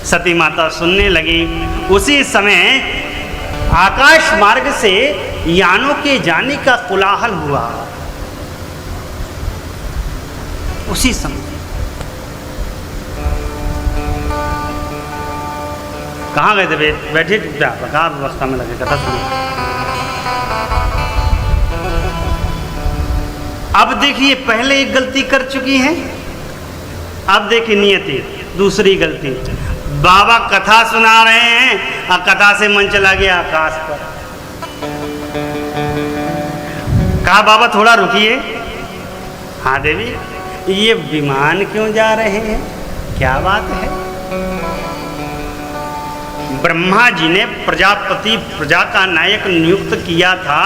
सती माता सुनने लगी। उसी समय आकाश मार्ग से यानों के जाने का कोलाहल हुआ। उसी समय कहाँ गए थे? बैठे कहाँ अवस्था में लगे कथा सुनिए। अब देखिए, पहले एक गलती कर चुकी हैं, अब देखिए नियति दूसरी गलती। बाबा कथा सुना रहे हैं और कथा से मन चला गया आकाश पर। कहा बाबा थोड़ा रुकिए। हाँ देवी, ये विमान क्यों जा रहे हैं, क्या बात है? ब्रह्मा जी ने प्रजापति, प्रजा का नायक नियुक्त किया था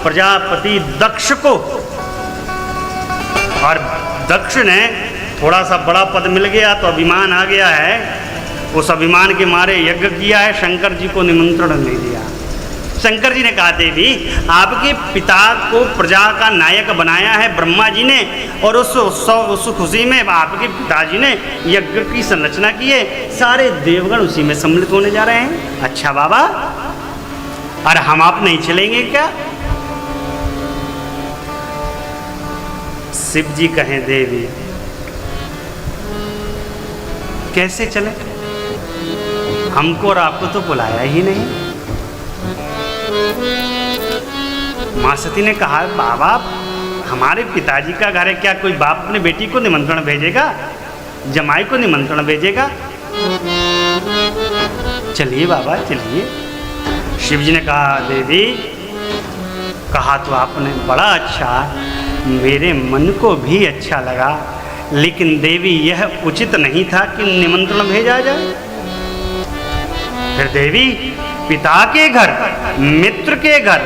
प्रजापति दक्ष को, और दक्ष ने थोड़ा सा बड़ा पद मिल गया तो अभिमान आ गया है। उस अभिमान के मारे यज्ञ किया है, शंकर जी को निमंत्रण नहीं दिया। शंकर जी ने कहा देवी, आपके पिता को प्रजा का नायक बनाया है ब्रह्मा जी ने, और उस खुशी में आपके पिताजी ने यज्ञ की संरचना की है, सारे देवगण उसी में सम्मिलित होने जा रहे हैं। अच्छा बाबा, और हम आप नहीं चलेंगे क्या? शिव जी कहें देवी कैसे चले, हमको और आपको तो बुलाया ही नहीं। मां सती ने कहा बाबा, हमारे पिताजी का घर है, क्या कोई बाप अपने बेटी को निमंत्रण भेजेगा, जमाई को निमंत्रण भेजेगा? चलिए बाबा चलिए। शिव जी ने कहा देवी, कहा तो आपने बड़ा अच्छा, मेरे मन को भी अच्छा लगा, लेकिन देवी यह उचित नहीं था कि निमंत्रण भेजा जाए। फिर देवी, पिता के घर, मित्र के घर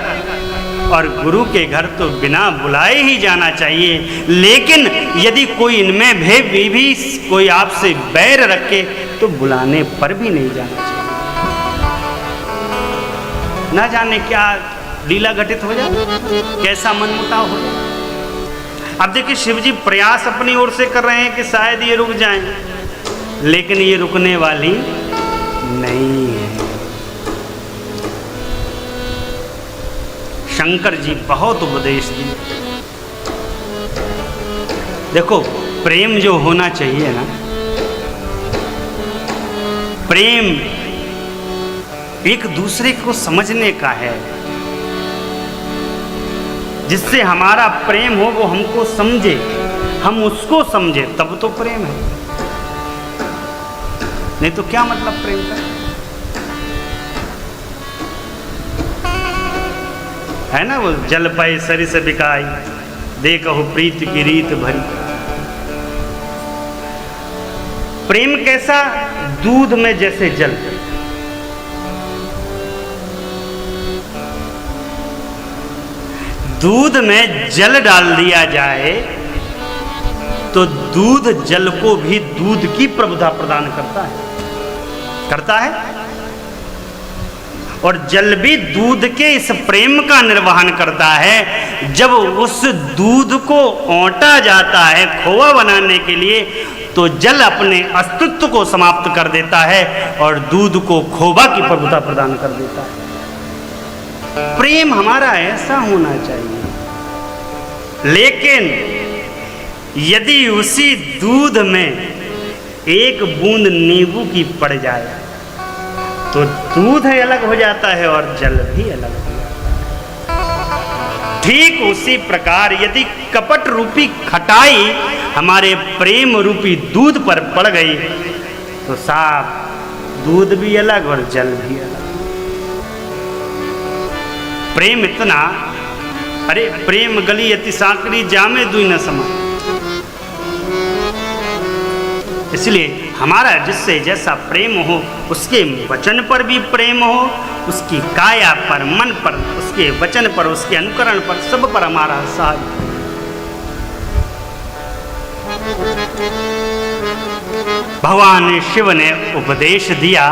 और गुरु के घर तो बिना बुलाए ही जाना चाहिए, लेकिन यदि कोई इनमें भी कोई आपसे बैर रखे तो बुलाने पर भी नहीं जाना चाहिए। ना जाने क्या लीला घटित हो जाए, कैसा मनमुटाव हो जाए। अब देखिए, शिव जी प्रयास अपनी ओर से कर रहे हैं कि शायद ये रुक जाएं, लेकिन ये रुकने वाली नहीं है। शंकर जी बहुत उपदेश दिए। देखो, प्रेम जो होना चाहिए ना, प्रेम एक दूसरे को समझने का है। जिससे हमारा प्रेम हो वो हमको समझे, हम उसको समझे, तब तो प्रेम है। नहीं तो क्या मतलब प्रेम का? है ना वो, जल पाए सरिस बिकाई, देखो प्रीत की रीत भरी। प्रेम कैसा? दूध में जैसे जल। दूध में जल डाल दिया जाए तो दूध जल को भी दूध की प्रभुता प्रदान करता है, और जल भी दूध के इस प्रेम का निर्वहन करता है। जब उस दूध को औंटा जाता है खोआ बनाने के लिए, तो जल अपने अस्तित्व को समाप्त कर देता है और दूध को खोवा की प्रभुता प्रदान कर देता है। प्रेम हमारा ऐसा होना चाहिए। लेकिन यदि उसी दूध में एक बूंद नींबू की पड़ जाए तो दूध अलग हो जाता है और जल भी अलग हो जाता है। ठीक उसी प्रकार यदि कपट रूपी खटाई हमारे प्रेम रूपी दूध पर पड़ गई तो साफ दूध भी अलग और जल भी अलग। प्रेम इतना, अरे प्रेम गली अति सांकड़ी जामे दुई न समा। इसलिए हमारा जिससे जैसा प्रेम हो, उसके वचन पर भी प्रेम हो, उसकी काया पर, मन पर, उसके वचन पर, उसके अनुकरण पर, सब पर हमारा साथ। भगवान शिव ने उपदेश दिया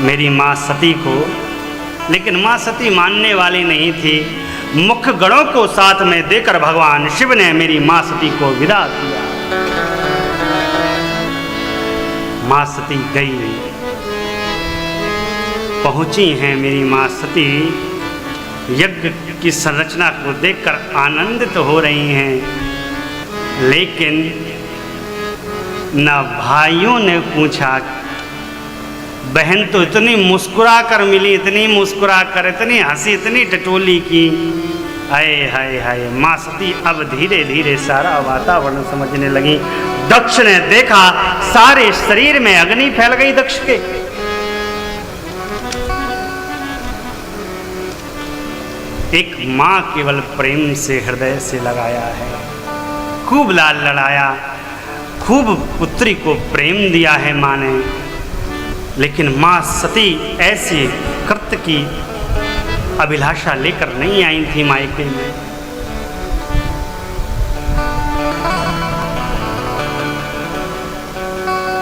मेरी मां सती को, लेकिन मां सती मानने वाली नहीं थी। मुख्य गणों को साथ में देकर भगवान शिव ने मेरी मां सती को विदा किया। माँ सती गई, पहुंची हैं मेरी माँ सती, यज्ञ की संरचना को देखकर आनंदित हो रही हैं, लेकिन न भाइयों ने पूछा। बहन तो इतनी मुस्कुरा कर मिली, इतनी मुस्कुरा कर, इतनी हंसी, इतनी टटोली की। हाय हाय हाय, माँ सती अब धीरे धीरे सारा वातावरण समझने लगी। दक्ष ने देखा सारे शरीर में अग्नि फैल गई दक्ष के। एक माँ केवल प्रेम से हृदय से लगाया है, खूब लाल लड़ाया, खूब पुत्री को प्रेम दिया है माँ ने। लेकिन माँ सती ऐसे कृत्य की अभिलाषा लेकर नहीं आई थी मायके में।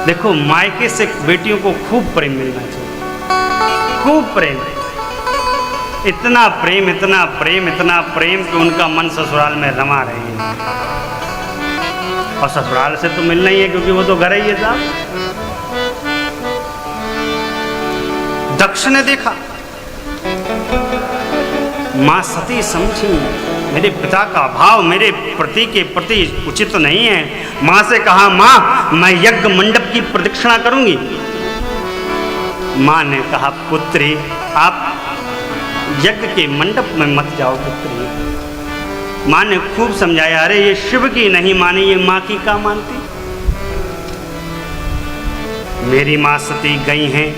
देखो, मायके से बेटियों को खूब प्रेम मिलना चाहिए, खूब प्रेम, इतना प्रेम, इतना प्रेम, इतना प्रेम कि उनका मन ससुराल में रमा रहे हैं। और ससुराल से तो मिलना ही है, क्योंकि वो तो घर ही है साहब। दक्ष ने देखा, माँ सती समझी मेरे पिता का भाव मेरे पति के प्रति उचित नहीं है। माँ से कहा, माँ मैं यज्ञ मंडप की प्रदक्षिणा करूंगी। माँ ने कहा, पुत्री आप यज्ञ के मंडप में मत जाओ पुत्री। माँ ने खूब समझाया, अरे ये शिव की नहीं मानी, ये माँ की का मानती। मेरी माँ सती गई हैं,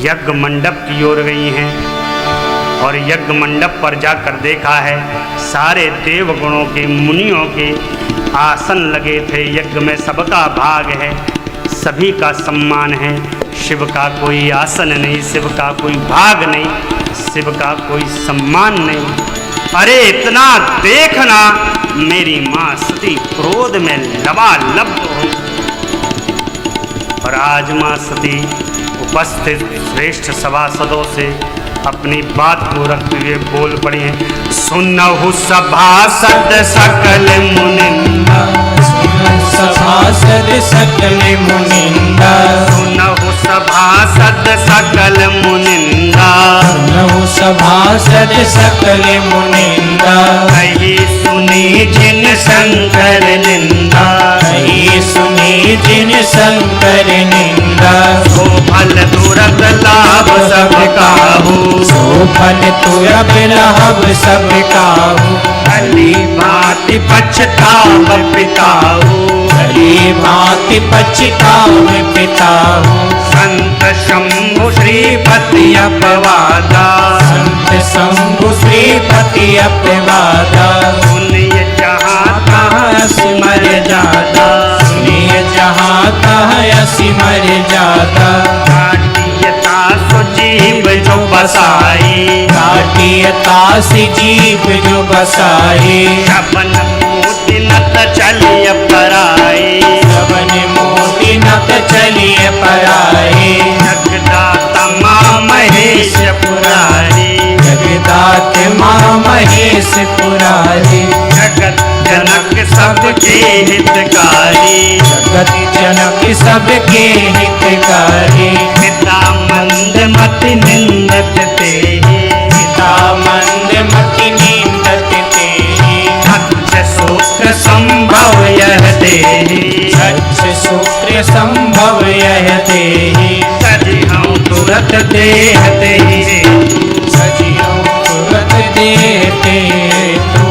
यज्ञ मंडप की ओर गई हैं, और यज्ञ मंडप पर जाकर देखा है सारे देवगणों के, मुनियों के आसन लगे थे। यज्ञ में सबका भाग है, सभी का सम्मान है। शिव का कोई आसन नहीं, शिव का कोई भाग नहीं, शिव का कोई सम्मान नहीं। अरे इतना देखना, मेरी माँ सती क्रोध में लबालब हो। और आज माँ सती उपस्थित श्रेष्ठ सभासदों से अपनी बात को रखते हुए बोल पड़ी हैं। सुनहु सभासद सकल मुनिंदा, सभासद सकल मुनिंदा, सुनहु सभासद सकल मुनिंदा, सुनहु सभासद सकल मुनिंदा। कही सुनी जिन शंकर निंदा, कही सुनी जिन शंकर निंदा। सो फल तुरत लाभ सब काहू, सो फल तुरत लाभ सब काहू। भली भांति पछताव पिताहू, भली भांति पछताव पिताहू। संत शंभु श्रीपति अपवादा, संत शंभु श्रीपति अपवादा। सुनिए जहाँ तहाँ सिमर जादा, सुनिए जहाँ तहाँ सिमर जादा। काटियता सुजीव जो बसाई, काटियता से जीव जो बसाई। शबन मोति नत चलिय पराई, शबन मोति नत चलिए पराई। जगदाता माँ महेश पुरारी, जगदात माँ महेश पुरारी। जगत जनक सबके हितकारी, जगत जनक सबके हितकारी। पिता मंद मति निंदत तेहि, पिता मंद मति निंदत तेहि। अच्छ शुक्र संभव यह देहि, अच्छ शुक्र संभव यह देहि। सजिहं तुरत देह तेहि रे, सजिहं तुरत देते तू।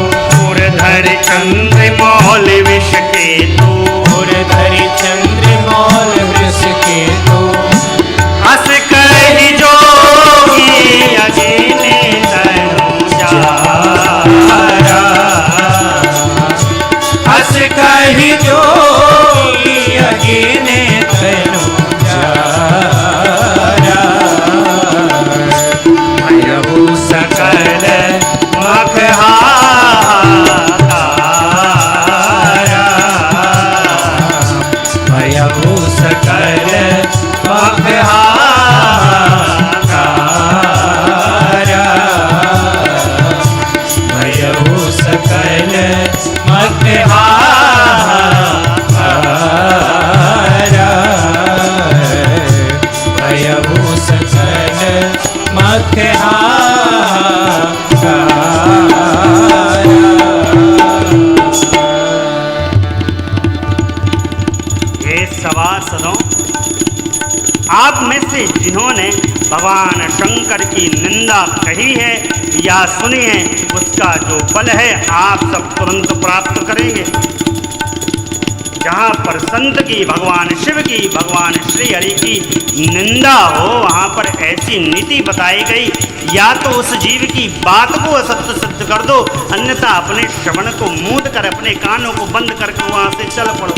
धरि चंद्र मौल विष के तू, और धरि चंद्र मौल वृष के तू। हस कहि जोगी अजीने तनु जारा, हस कहि जोगी अगेने तनु जारा। भयहु सकल मखहारा, सभासदों, आप में से जिन्होंने भगवान शंकर की निंदा कही है या सुनी है, उसका जो फल है आप सब तुरंत प्राप्त करेंगे। जहाँ पर संत की, भगवान शिव की, भगवान श्री हरि की निंदा हो, वहाँ पर ऐसी नीति बताई गई, या तो उस जीव की बात को असत्य सिद्ध कर दो, अन्यथा अपने श्रवण को मूंद कर, अपने कानों को बंद करके वहाँ से चल पड़ो।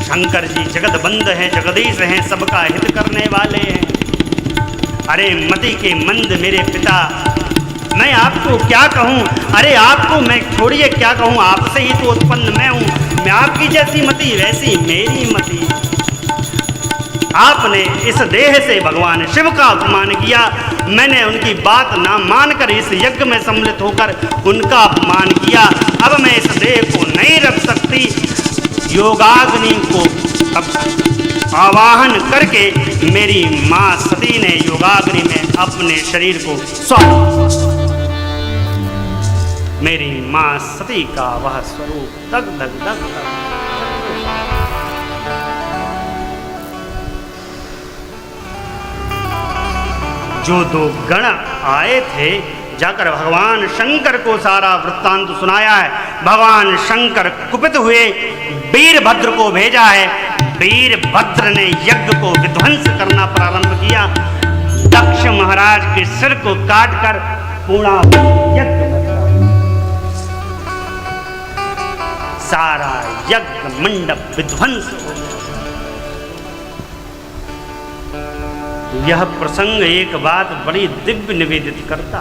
शंकर जी जगत बंद हैं, जगदीश हैं, सबका हित करने वाले हैं। अरे मति के मंद मेरे पिता, मैं आपको क्या कहूँ, अरे आपको मैं छोड़िए क्या कहूँ, आपसे ही तो उत्पन्न मैं हूँ, मैं आपकी जैसी मति वैसी मेरी मति। आपने इस देह से भगवान शिव का अपमान किया, मैंने उनकी बात ना मानकर इस यज्ञ में सम्मिलित होकर उनका अपमान किया। अब मैं इस देह को नहीं रख सकती, योगाग्नि को अब आवाहन करके मेरी माँ सती ने योगाग्नि में अपने शरीर को सौंपा। मेरी माँ सती का वह स्वरूप दग दग दग दग। जो दो गण आए थे, जाकर भगवान शंकर को सारा वृत्तांत सुनाया है। भगवान शंकर कुपित हुए, वीरभद्र को भेजा है। वीरभद्र ने यज्ञ को विध्वंस करना प्रारंभ किया। दक्ष महाराज के सिर को काटकर पूरा यज्ञ सारा यज्ञ मंडप विध्वंस हो गया। यह प्रसंग एक बात बड़ी दिव्य निवेदित करता।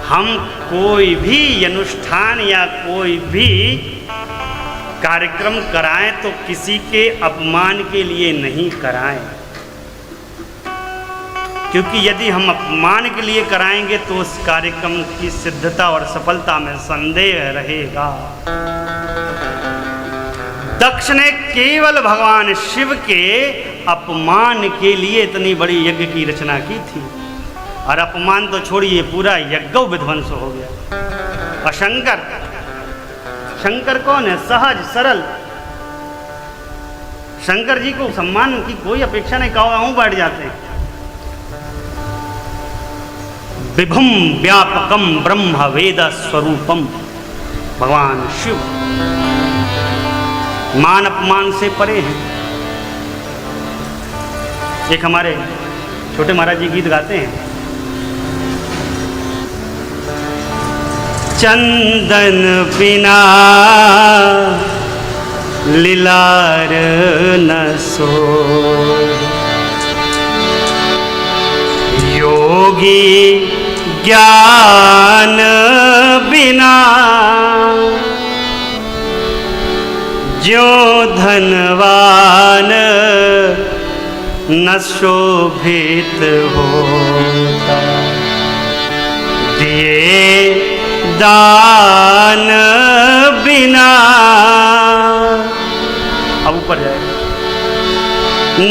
हम कोई भी अनुष्ठान या कोई भी कार्यक्रम कराएं तो किसी के अपमान के लिए नहीं कराएं, क्योंकि यदि हम अपमान के लिए कराएंगे तो उस कार्यक्रम की सिद्धता और सफलता में संदेह रहेगा। दक्ष ने केवल भगवान शिव के अपमान के लिए इतनी बड़ी यज्ञ की रचना की थी, और अपमान तो छोड़िए, पूरा यज्ञ विध्वंस हो गया। और शंकर कौन है? सहज सरल। शंकर जी को सम्मान की कोई अपेक्षा नहीं, कहो बैठ जाते हैं। विभुम व्यापकम ब्रह्म वेद स्वरूपम, भगवान शिव मान अपमान से परे हैं। एक हमारे छोटे महाराज जी गीत गाते हैं, चंदन बिना लीलार न सो, योगी ज्ञान बिना जो धनवान न शोभित होता, दिए दान बिना। अब ऊपर जाए,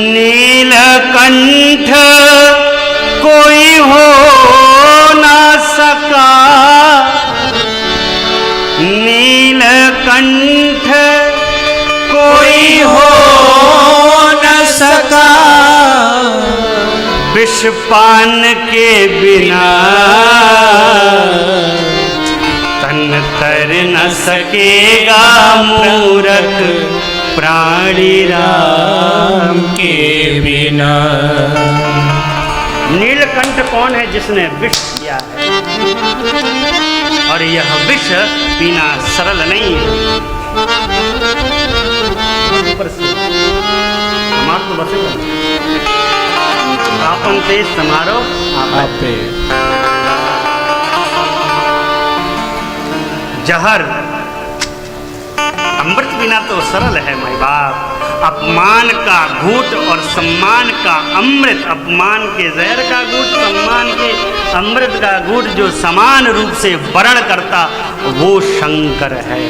नीलकंठ कोई हो ना सका, नीलकंठ कोई हो न सका, विषपान के बिना तन तर न सकेगा, मूरख प्राणी राम के बिना। नीलकंठ कौन है? जिसने विष पिया है, और यह विष पीना सरल नहीं है। समार तो बसे आपन ते समारो आपे। जहर अमृत बिना तो सरल है माई बाप। अपमान का घूंट और सम्मान का अमृत, अपमान के जहर का घूंट, सम्मान के अमृत का घूंट जो समान रूप से वर्ण करता, वो शंकर है।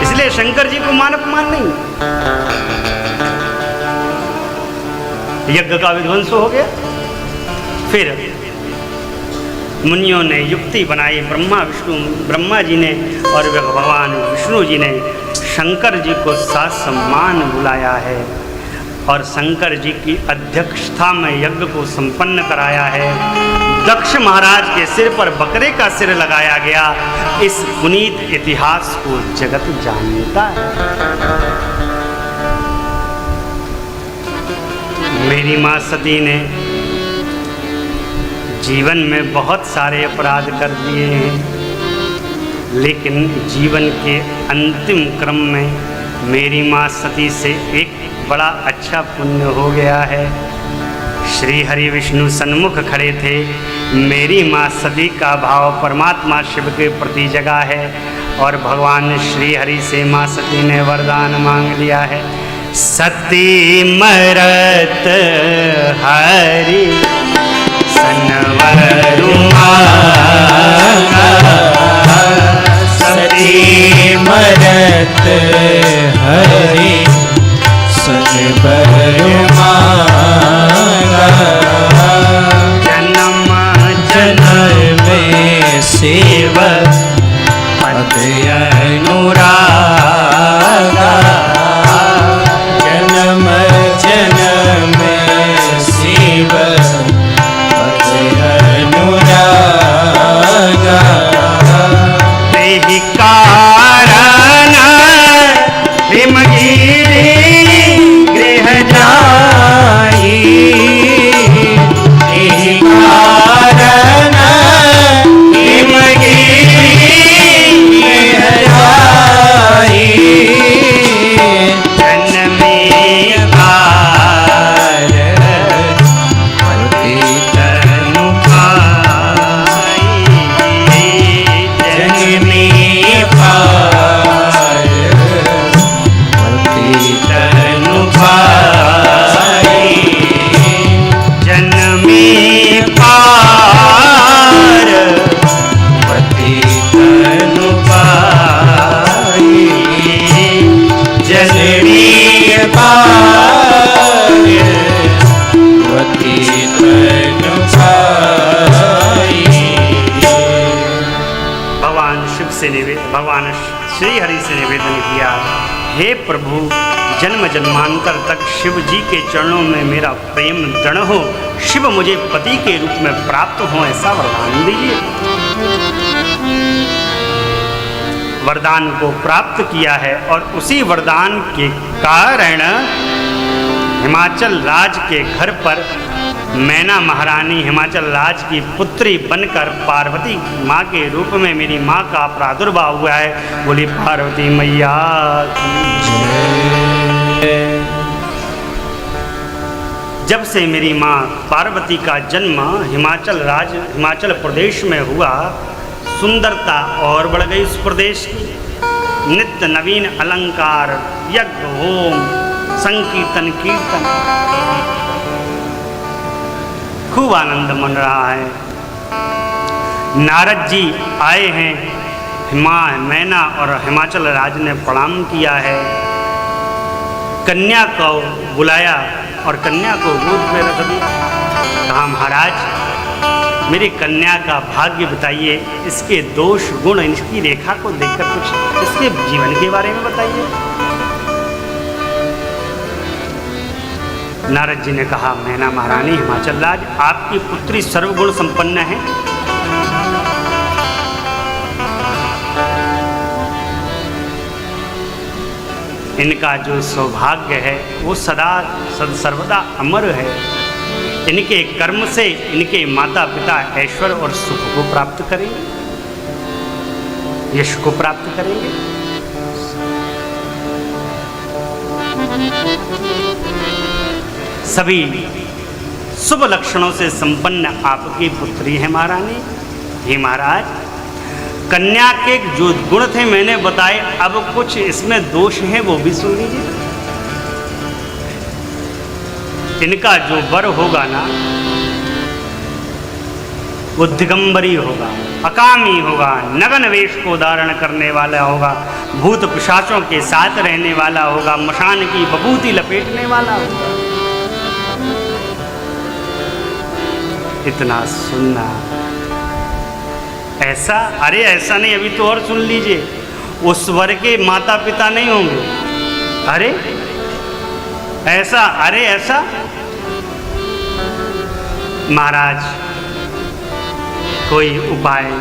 इसलिए शंकर जी को मान अपमान नहीं। यज्ञ का विध्वंस हो गया। फिर मुनियों ने युक्ति बनाई, ब्रह्मा जी ने और भगवान विष्णु जी ने शंकर जी को सम्मान बुलाया है और शंकर जी की अध्यक्षता में यज्ञ को संपन्न कराया है। दक्ष महाराज के सिर पर बकरे का सिर लगाया गया। इस पुनीत इतिहास को जगत जानता है। मेरी मां सती ने जीवन में बहुत सारे अपराध कर दिए हैं, लेकिन जीवन के अंतिम क्रम में मेरी मां सती से एक बड़ा अच्छा पुण्य हो गया है। श्री हरि विष्णु सन्मुख खड़े थे, मेरी मां सती का भाव परमात्मा शिव के प्रति जगा है और भगवान श्री हरि से मां सती ने वरदान मांग लिया है। सती मरत हरि सनवरु मांगा, सती मरत हरि सनवरु मांगा, जन्म जन्म में शिव पद अनुरागा, जन्म जन्म में शिव पद अनुरागा, तेहि कारण हिमगिरि गृह जाई, एहि कारण हिमगिरि गृह जाई, जन्मे पार पतित तनु पाई, जन्मे पार पतित तनु पाई, जन्मे पार पतित पाई, जन्मे पार पतित पाई। भगवान श्री हरि से निवेदन किया, हे प्रभु, जन्म जन्मांतर तक शिव जी के चरणों में मेरा प्रेम दृढ़ हो, शिव मुझे पति के रूप में प्राप्त हो, ऐसा वरदान दीजिए। वरदान को प्राप्त किया है और उसी वरदान के कारण हिमाचल राज के घर पर मैना महारानी हिमाचल राज की पुत्री बनकर पार्वती माँ के रूप में मेरी माँ का प्रादुर्भाव हुआ है। बोली पार्वती मैया की। जब से मेरी माँ पार्वती का जन्म हिमाचल प्रदेश में हुआ, सुंदरता और बढ़ गई उस प्रदेश की। नित्य नवीन अलंकार, यज्ञ, होम, संकीर्तन, कीर्तन, खूब आनंद मन रहा है। नारद जी आए हैं, मैना और हिमाचल राज ने प्रणाम किया है। कन्या को बुलाया और कन्या को गोद में रख दिया। कहा महाराज, मेरी कन्या का भाग्य बताइए, इसके दोष गुण, इसकी रेखा को देखकर कुछ इसके जीवन के बारे में बताइए। नारद जी ने कहा, मैना महारानी हिमाचल राज, आपकी पुत्री सर्वगुण संपन्न है। इनका जो सौभाग्य है वो सर्वदा अमर है। इनके कर्म से इनके माता पिता ऐश्वर्य और सुख को प्राप्त करेंगे, यश को प्राप्त करेंगे। सभी शुभ लक्षणों से संपन्न आपकी पुत्री है महारानी। हे महाराज, कन्या के जो गुण थे मैंने बताए, अब कुछ इसमें दोष हैं वो भी सुन लीजिए। इनका जो वर होगा ना, वो दिगंबरी होगा, अकामी होगा, नगन वेश को धारण करने वाला होगा, भूत पिशाचों के साथ रहने वाला होगा, मशान की बबूती लपेटने वाला होगा। इतना सुनना ऐसा? अरे ऐसा नहीं, अभी तो और सुन लीजिए। उस वर के माता पिता नहीं होंगे। अरे ऐसा? अरे ऐसा? महाराज कोई उपाय,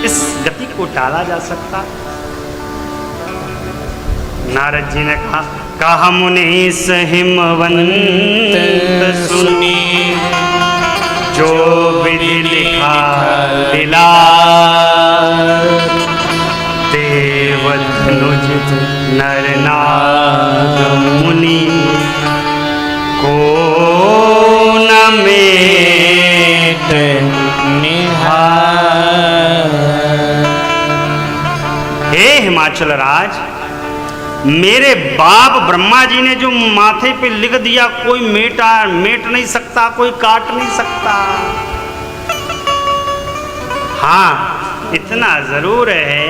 इस गति को टाला जा सकता? नारद जी ने कहा मुनीस हिमवंत सुनी, जो विधि लिखा दिला, देव धनुज नर नाग मुनि, को न मेट निहार। हे हिमाचल राज, मेरे बाप ब्रह्मा जी ने जो माथे पे लिख दिया, कोई मेट नहीं सकता, कोई काट नहीं सकता। हाँ, इतना जरूर है,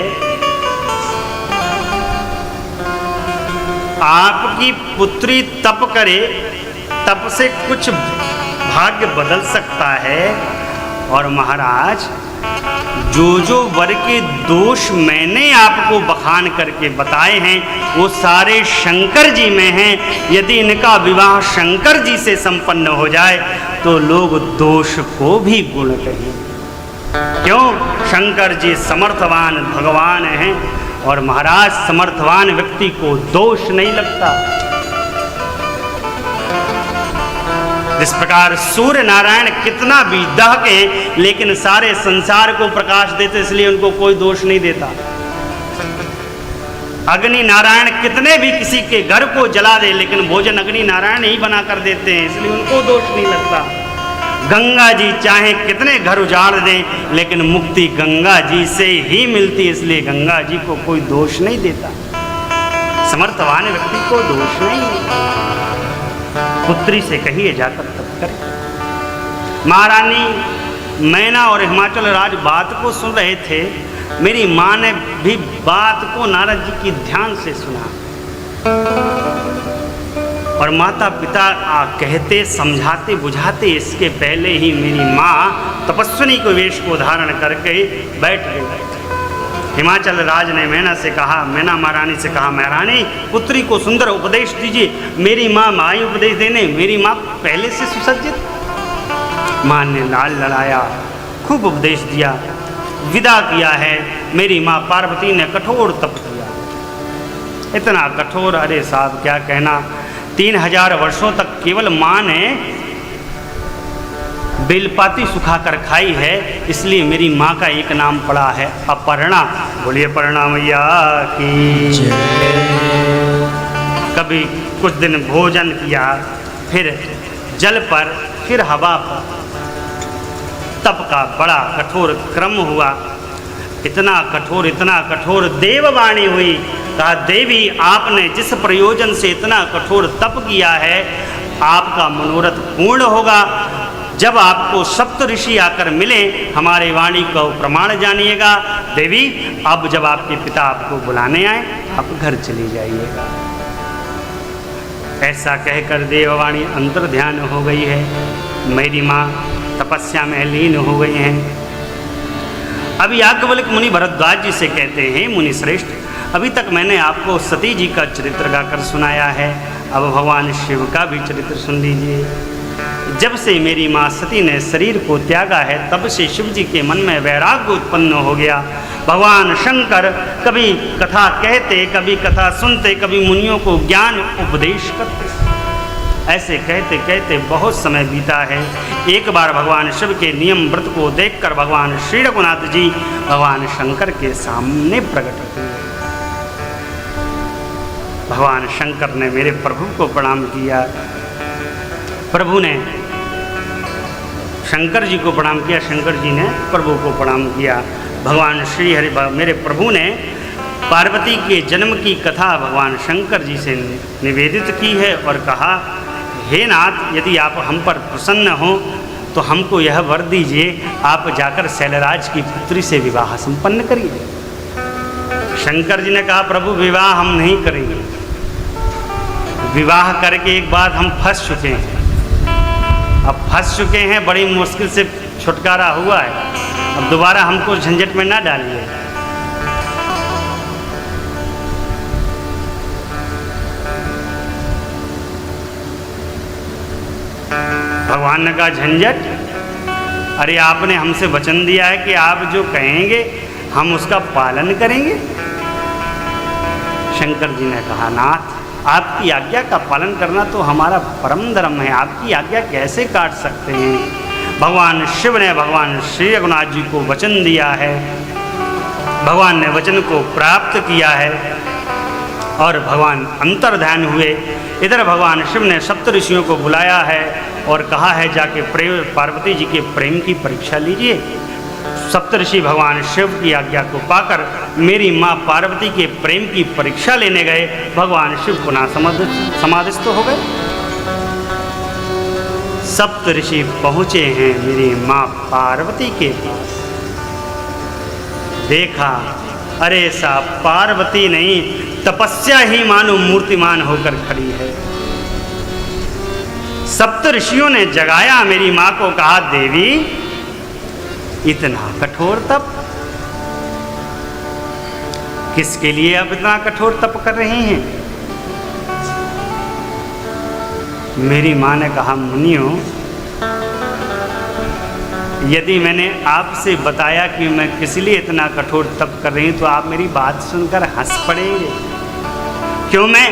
आपकी पुत्री तप करे, तप से कुछ भाग्य बदल सकता है। और महाराज, जो वर के दोष मैंने आपको बखान करके बताए हैं, वो सारे शंकर जी में हैं। यदि इनका विवाह शंकर जी से संपन्न हो जाए तो लोग दोष को भी गुण कहें। क्यों? शंकर जी समर्थवान भगवान हैं, और महाराज समर्थवान व्यक्ति को दोष नहीं लगता। जिस प्रकार सूर्य नारायण कितना भी दहके, लेकिन सारे संसार को प्रकाश देते, इसलिए उनको कोई दोष नहीं देता। अग्नि नारायण कितने भी किसी के घर को जला दे, लेकिन भोजन अग्नि नारायण ही बना कर देते हैं, इसलिए उनको दोष नहीं लगता। गंगा जी चाहे कितने घर उजाड़ दें, लेकिन मुक्ति गंगा जी से ही मिलती, इसलिए गंगा जी को कोई दोष नहीं देता। समर्थवान व्यक्ति को दोष नहीं। पुत्री से कहिए जाकर तप करे। महारानी मैना और हिमाचल राज बात को सुन रहे थे। मेरी माँ ने भी बात को नारद जी की ध्यान से सुना, और माता पिता कहते समझाते बुझाते इसके पहले ही मेरी माँ तपस्विनी को वेश को धारण करके बैठ गई। हिमाचल राज ने मैना से कहा, मैना महारानी से कहा, महारानी पुत्री को सुंदर उपदेश दीजिए। मेरी माँ माई उपदेश देने, मेरी माँ पहले से सुसज्जित। माँ ने लाल लड़ाया, खूब उपदेश दिया, विदा किया है। मेरी माँ पार्वती ने कठोर तप किया, इतना कठोर, अरे साहब क्या कहना। 3000 वर्षों तक केवल माँ ने बेलपाती सुखाकर खाई है, इसलिए मेरी माँ का एक नाम पड़ा है अपर्णा। बोलिए अपर्णा मैया की जय। कभी कुछ दिन भोजन किया, फिर जल पर, फिर हवा पर। तप का बड़ा कठोर क्रम हुआ, इतना कठोर देववाणी हुई। कहा, देवी आपने जिस प्रयोजन से इतना कठोर तप किया है, आपका मनोरथ पूर्ण होगा। जब आपको सप्त ऋषि आकर मिले, हमारे वाणी को प्रमाण जानिएगा। देवी, अब जब आपके पिता आपको बुलाने आए, आप घर चली जाइएगा। ऐसा कहकर देववाणी अंतर ध्यान हो गई है। मेरी माँ तपस्या में लीन हो गई हैं। अभी याज्ञवल्क्य मुनि भरद्वाज जी से कहते हैं, मुनि श्रेष्ठ, अभी तक मैंने आपको सती जी का चरित्र गाकर सुनाया है, अब भगवान शिव का भी चरित्र सुन लीजिए। जब से मेरी माँ सती ने शरीर को त्यागा है, तब से शिव जी के मन में वैराग्य उत्पन्न हो गया। भगवान शंकर कभी कथा कहते, कभी कथा सुनते, कभी मुनियों को ज्ञान उपदेश करते। ऐसे कहते कहते बहुत समय बीता है। एक बार भगवान शिव के नियम व्रत को देखकर भगवान श्री रघुनाथ जी भगवान शंकर के सामने प्रकट हुए। भगवान शंकर ने मेरे प्रभु को प्रणाम किया। प्रभु ने शंकर जी को प्रणाम किया, शंकर जी ने प्रभु को प्रणाम किया। भगवान श्री हरि मेरे प्रभु ने पार्वती के जन्म की कथा भगवान शंकर जी से निवेदित की है और कहा, हे नाथ, यदि आप हम पर प्रसन्न हो तो हमको यह वर दीजिए, आप जाकर शैलराज की पुत्री से विवाह संपन्न करिए। शंकर जी ने कहा, प्रभु विवाह हम नहीं करेंगे, विवाह करके एक बात हम फंस चुके हैं। अब फंस चुके हैं, बड़ी मुश्किल से छुटकारा हुआ है, अब दोबारा हमको झंझट में ना डालिए। भगवान ने कहा झंझट, अरे आपने हमसे वचन दिया है कि आप जो कहेंगे हम उसका पालन करेंगे। शंकर जी ने कहा नाथ, आपकी आज्ञा का पालन करना तो हमारा परम धर्म है, आपकी आज्ञा कैसे काट सकते हैं। भगवान शिव ने भगवान श्री रघुनाथ जी को वचन दिया है, भगवान ने वचन को प्राप्त किया है और भगवान अंतर्ध्यान हुए। इधर भगवान शिव ने सप्त ऋषियों को बुलाया है और कहा है जाके पार्वती जी के प्रेम की परीक्षा लीजिए। सप्तऋषि भगवान शिव की आज्ञा को पाकर मेरी माँ पार्वती के प्रेम की परीक्षा लेने गए। भगवान शिव पुनः समाधिस्थ हो गए। सप्तऋषि पहुँचे हैं मेरी माँ पार्वती के पास। देखा, अरे सा पार्वती नहीं, तपस्या ही मानो मूर्तिमान होकर खड़ी है। सप्तऋषियों ने जगाया मेरी माँ को, कहा देवी इतना कठोर तप किसके लिए आप इतना कठोर तप कर रही हैं। मेरी माँ ने कहा मुनियों, यदि मैंने आपसे बताया कि मैं किस लिए इतना कठोर तप कर रही हूं तो आप मेरी बात सुनकर हंस पड़ेंगे। क्यों? मैं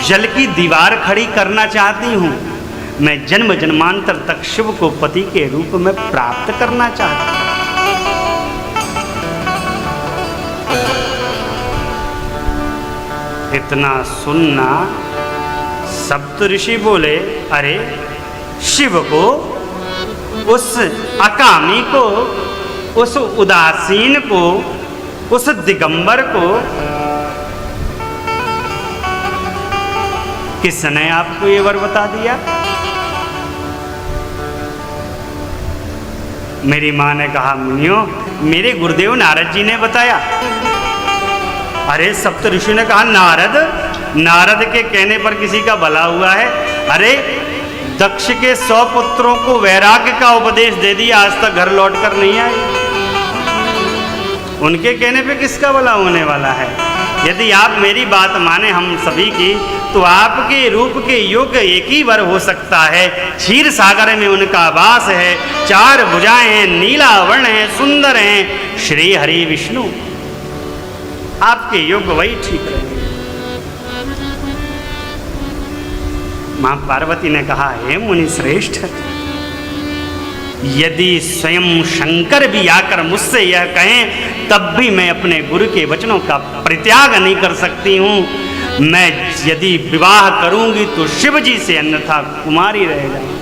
जल की दीवार खड़ी करना चाहती हूं। मैं जन्म जन्मांतर तक शिव को पति के रूप में प्राप्त करना चाहती हूं। इतना सुनना सप्तऋषि बोले, अरे शिव को, उस अकामी को, उस उदासीन को, उस दिगंबर को किसने आपको ये वर बता दिया? मेरी माँ ने कहा मुनियों, मेरे गुरुदेव नारद जी ने बताया। अरे सप्तऋषि ने कहा नारद, नारद के कहने पर किसी का भला हुआ है? अरे दक्ष के 100 पुत्रों को वैराग्य का उपदेश दे दिया, आज तक घर लौट कर नहीं आए। उनके कहने पे किसका भला होने वाला है? यदि आप मेरी बात माने हम सभी की, तो आपके रूप के योग्य एक ही वर हो सकता है। क्षीर सागर में उनका वास है, 4 भुजाएं हैं, नीला वर्ण है, सुंदर हैं, श्री हरि विष्णु। आपके योग्य वही ठीक रहेंगे। मां पार्वती ने कहा, हे मुनि श्रेष्ठ, यदि स्वयं शंकर भी आकर मुझसे यह कहें तब भी मैं अपने गुरु के वचनों का परित्याग नहीं कर सकती हूँ। मैं यदि विवाह करूंगी तो शिव जी से, अन्यथा कुमारी रह जाऊंगी।